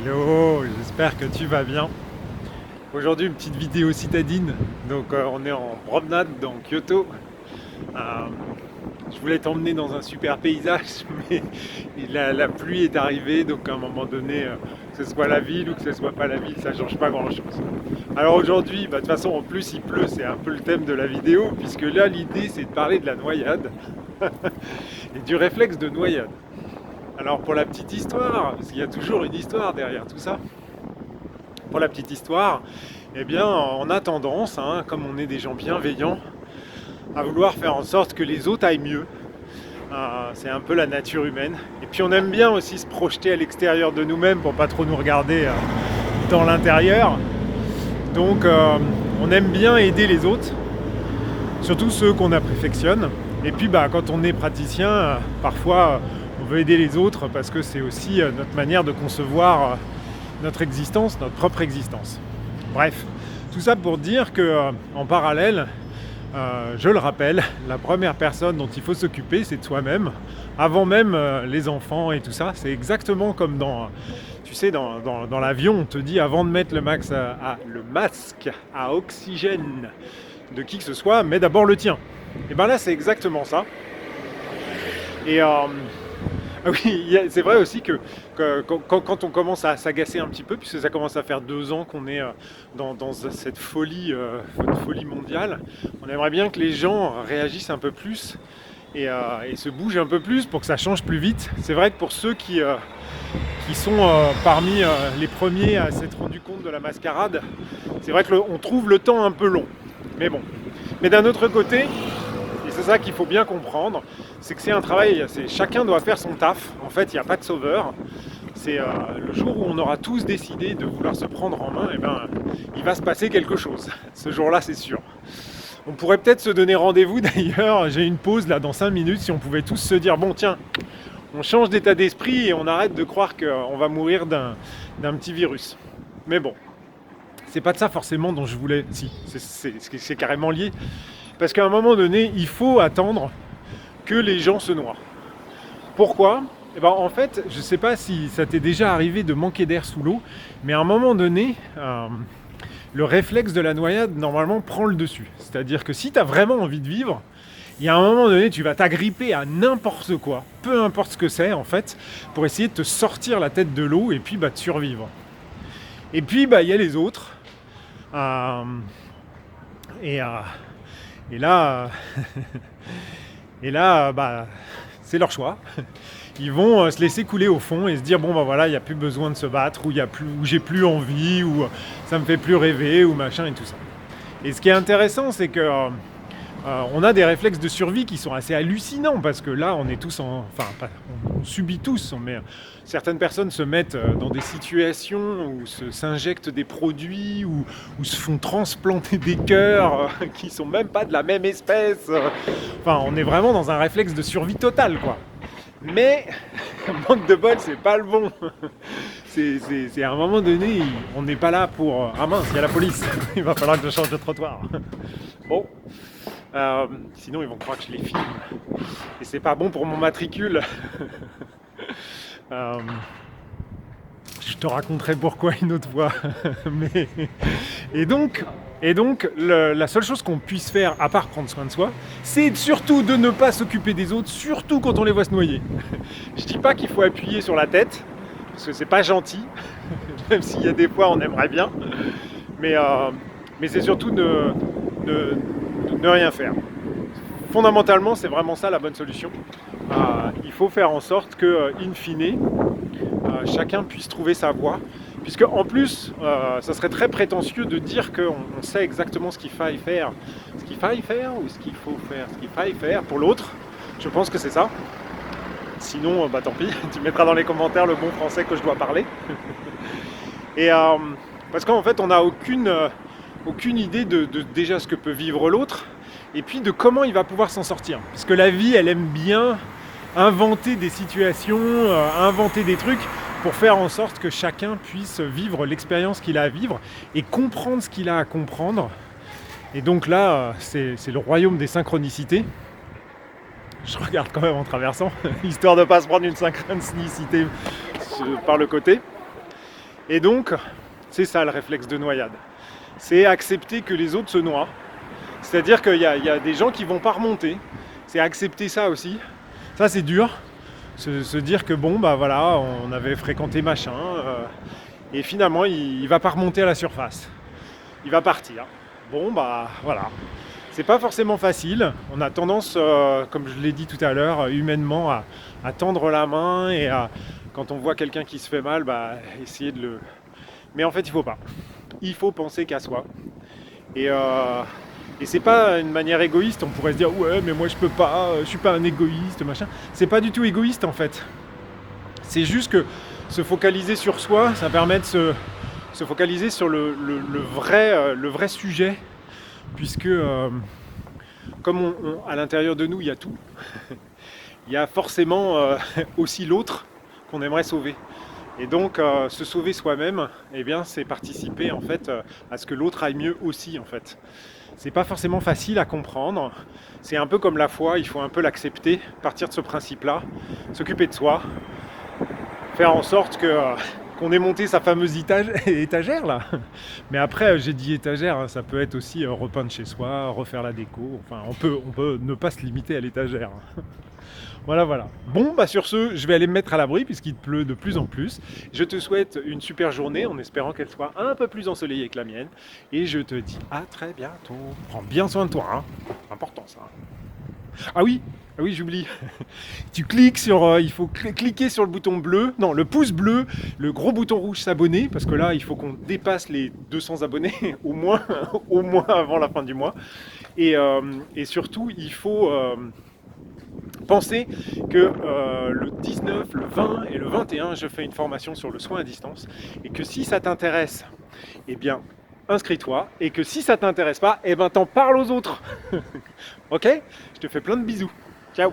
Hello, j'espère que tu vas bien. Aujourd'hui, une petite vidéo citadine. Donc, on est en promenade dans Kyoto. Euh, je voulais t'emmener dans un super paysage, mais la pluie est arrivée. Donc, à un moment donné, que ce soit la ville ou que ce soit pas la ville, ça change pas grand-chose. Alors aujourd'hui, de toute façon, en plus, il pleut. C'est un peu le thème de la vidéo, puisque là, l'idée, c'est de parler de la noyade et du réflexe de noyade. Alors, pour la petite histoire, parce qu'il y a toujours une histoire derrière tout ça. Pour la petite histoire, eh bien, on a tendance, comme on est des gens bienveillants, à vouloir faire en sorte que les autres aillent mieux. C'est un peu la nature humaine. Et puis on aime bien aussi se projeter à l'extérieur de nous-mêmes pour pas trop nous regarder dans l'intérieur. Donc on aime bien aider les autres, surtout ceux qu'on affectionne. Et puis quand on est praticien, parfois on veut aider les autres parce que c'est aussi notre manière de concevoir notre existence, notre propre existence. Bref, tout ça pour dire que en parallèle, je le rappelle, la première personne dont il faut s'occuper, c'est de soi-même, avant même les enfants et tout ça. C'est exactement comme dans l'avion, on te dit avant de mettre le masque à oxygène de qui que ce soit, mets d'abord le tien. Et bien là, c'est exactement ça. Et oui, c'est vrai aussi que quand on commence à s'agacer un petit peu, puisque ça commence à faire 2 ans qu'on est dans cette folie mondiale, on aimerait bien que les gens réagissent un peu plus et se bougent un peu plus pour que ça change plus vite. C'est vrai que pour ceux qui sont parmi les premiers à s'être rendus compte de la mascarade, c'est vrai qu'on trouve le temps un peu long. Mais bon. Mais d'un autre côté, et c'est ça qu'il faut bien comprendre, c'est que c'est un travail, chacun doit faire son taf. En fait, il n'y a pas de sauveur. C'est le jour où on aura tous décidé de vouloir se prendre en main, il va se passer quelque chose. Ce jour-là, c'est sûr. On pourrait peut-être se donner rendez-vous d'ailleurs, j'ai une pause là dans 5 minutes, si on pouvait tous se dire, bon tiens, on change d'état d'esprit et on arrête de croire qu'on va mourir d'un petit virus. Mais bon, c'est pas de ça forcément dont je voulais, si, c'est carrément lié. Parce qu'à un moment donné, il faut attendre que les gens se noient. Pourquoi ? En fait, je ne sais pas si ça t'est déjà arrivé de manquer d'air sous l'eau, mais à un moment donné, le réflexe de la noyade, normalement, prend le dessus. C'est-à-dire que si tu as vraiment envie de vivre, il y a un moment donné, tu vas t'agripper à n'importe quoi, peu importe ce que c'est, en fait, pour essayer de te sortir la tête de l'eau et puis de survivre. Et puis, il y a les autres. Et là, c'est leur choix. Ils vont se laisser couler au fond et se dire bon voilà, il n'y a plus besoin de se battre, ou j'ai plus envie, ou ça me fait plus rêver, ou machin et tout ça. Et ce qui est intéressant, c'est que on a des réflexes de survie qui sont assez hallucinants, parce que là on est tous on subit tous, mais certaines personnes se mettent dans des situations où s'injectent des produits, ou se font transplanter des cœurs qui sont même pas de la même espèce. On est vraiment dans un réflexe de survie totale, quoi. Mais, manque de bol, c'est pas le bon. C'est à un moment donné, on n'est pas là pour... Ah mince, il y a la police, il va falloir que je change de trottoir. Bon, sinon ils vont croire que je les filme. Et c'est pas bon pour mon matricule. Je te raconterai pourquoi une autre fois. Et donc, la seule chose qu'on puisse faire, à part prendre soin de soi, c'est surtout de ne pas s'occuper des autres, surtout quand on les voit se noyer. Je dis pas qu'il faut appuyer sur la tête, parce que c'est pas gentil, même s'il y a des fois on aimerait bien, mais c'est surtout ne rien faire. Fondamentalement, c'est vraiment ça la bonne solution. Il faut faire en sorte que, in fine, chacun puisse trouver sa voie. Puisque en plus, ça serait très prétentieux de dire qu'on sait exactement ce qu'il faille faire. Ce qu'il faille faire ou ce qu'il faut faire. Ce qu'il faille faire pour l'autre. Je pense que c'est ça. Sinon, tant pis, tu mettras dans les commentaires le bon français que je dois parler. Et parce qu'en fait, on n'a aucune idée de déjà ce que peut vivre l'autre, et puis de comment il va pouvoir s'en sortir. Parce que la vie, elle aime bien inventer des situations, inventer des trucs pour faire en sorte que chacun puisse vivre l'expérience qu'il a à vivre et comprendre ce qu'il a à comprendre. Et donc là, c'est le royaume des synchronicités. Je regarde quand même en traversant, histoire de ne pas se prendre une synchronicité par le côté. Et donc, c'est ça le réflexe de noyade. C'est accepter que les autres se noient. C'est-à-dire qu'il y a des gens qui vont pas remonter. C'est accepter ça aussi. Ça, c'est dur. Se dire que bon, bah voilà, on avait fréquenté machin. Et finalement, il va pas remonter à la surface. Il va partir. Bon, bah voilà. C'est pas forcément facile. On a tendance, comme je l'ai dit tout à l'heure, humainement, à tendre la main et quand on voit quelqu'un qui se fait mal, bah, essayer de le... Mais en fait, il faut pas. Il faut penser qu'à soi. Et c'est pas une manière égoïste. On pourrait se dire ouais, mais moi je peux pas, je suis pas un égoïste, machin. C'est pas du tout égoïste en fait. C'est juste que se focaliser sur soi, ça permet de se focaliser sur le vrai sujet, puisque comme à l'intérieur de nous il y a tout, il y a forcément aussi l'autre qu'on aimerait sauver. Et donc se sauver soi-même, eh bien, c'est participer en fait à ce que l'autre aille mieux aussi en fait. C'est pas forcément facile à comprendre. C'est un peu comme la foi, il faut un peu l'accepter, partir de ce principe-là, s'occuper de soi, faire en sorte qu'on ait monté sa fameuse étagère là. Mais après, j'ai dit étagère, hein, ça peut être aussi repeindre chez soi, refaire la déco. Enfin, on peut ne pas se limiter à l'étagère. Voilà, voilà. Bon, bah sur ce, je vais aller me mettre à l'abri puisqu'il pleut de plus en plus. Je te souhaite une super journée en espérant qu'elle soit un peu plus ensoleillée que la mienne. Et je te dis à très bientôt. Prends bien soin de toi, hein. Important ça. Ah oui, j'oublie. Tu cliques sur, il faut cliquer sur le bouton bleu, non, le pouce bleu, le gros bouton rouge s'abonner, parce que là, il faut qu'on dépasse les 200 abonnés au moins, au moins avant la fin du mois. Et surtout, il faut penser que le 19, le 20 et le 21, je fais une formation sur le soin à distance, et que si ça t'intéresse, eh bien, inscris-toi, et que si ça t'intéresse pas, eh ben, t'en parles aux autres. Ok? Je te fais plein de bisous. Ciao.